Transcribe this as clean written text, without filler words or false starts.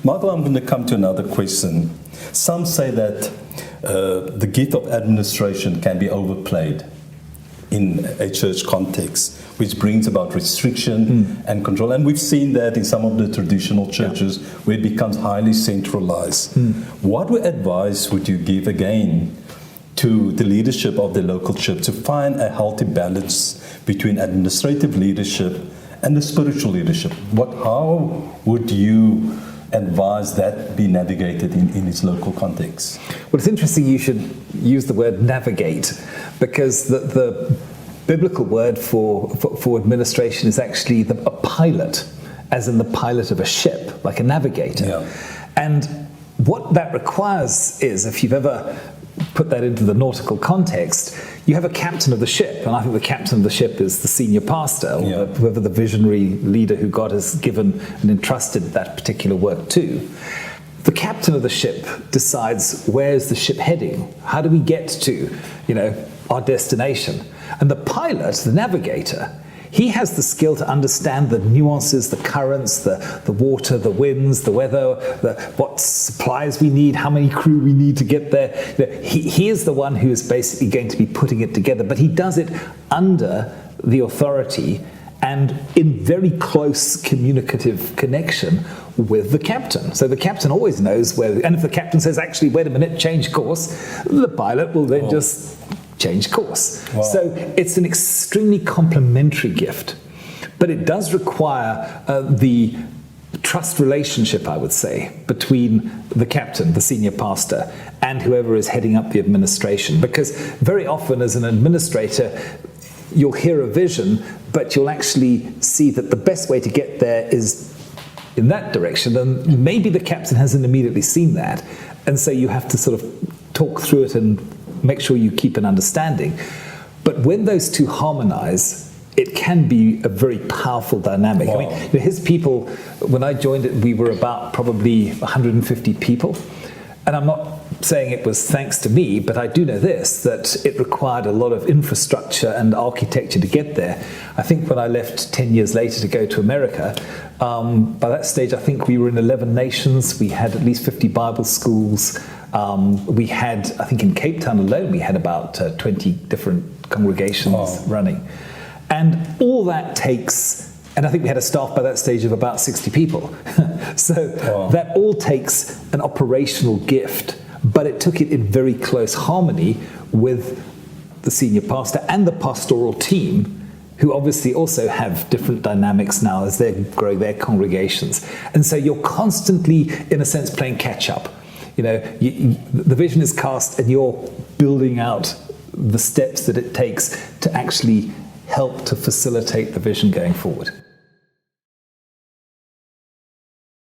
Michael, I'm going to come to another question. Some say that the gift of administration can be overplayed in a church context, which brings about restriction and control. And we've seen that in some of the traditional churches where it becomes highly centralized. What advice would you give again to the leadership of the local church to find a healthy balance between administrative leadership and the spiritual leadership? How would you advise that be navigated in its local context? Well, it's interesting you should use the word navigate, because the biblical word for administration is actually a pilot, as in the pilot of a ship, like a navigator. Yeah. And what that requires is, if you've ever put that into the nautical context, you have a captain of the ship, and I think the captain of the ship is the senior pastor, or whoever the visionary leader who God has given and entrusted that particular work to. The captain of the ship decides, where's the ship heading? How do we get to, our destination? And the pilot, the navigator, he has the skill to understand the nuances, the currents, the water, the winds, the weather, what supplies we need, how many crew we need to get there. He is the one who is basically going to be putting it together, but he does it under the authority and in very close communicative connection with the captain. So the captain always knows where, and if the captain says, actually, wait a minute, change course, the pilot will then just change course. Wow. So it's an extremely complementary gift, but it does require the trust relationship, I would say, between the captain, the senior pastor, and whoever is heading up the administration. Because very often as an administrator, you'll hear a vision, but you'll actually see that the best way to get there is in that direction, and maybe the captain hasn't immediately seen that, and so you have to sort of talk through it and make sure you keep an understanding. But when those two harmonize, it can be a very powerful dynamic. Wow. I mean, his people, when I joined it, we were about probably 150 people. And I'm not saying it was thanks to me, but I do know this, that it required a lot of infrastructure and architecture to get there. I think when I left 10 years later to go to America, by that stage, I think we were in 11 nations. We had at least 50 Bible schools. We had, I think in Cape Town alone, we had about 20 different congregations running. And all that takes, and I think we had a staff by that stage of about 60 people. So that all takes an operational gift, but it took it in very close harmony with the senior pastor and the pastoral team, who obviously also have different dynamics now as they grow their congregations. And so you're constantly, in a sense, playing catch up. The vision is cast and you're building out the steps that it takes to actually help to facilitate the vision going forward.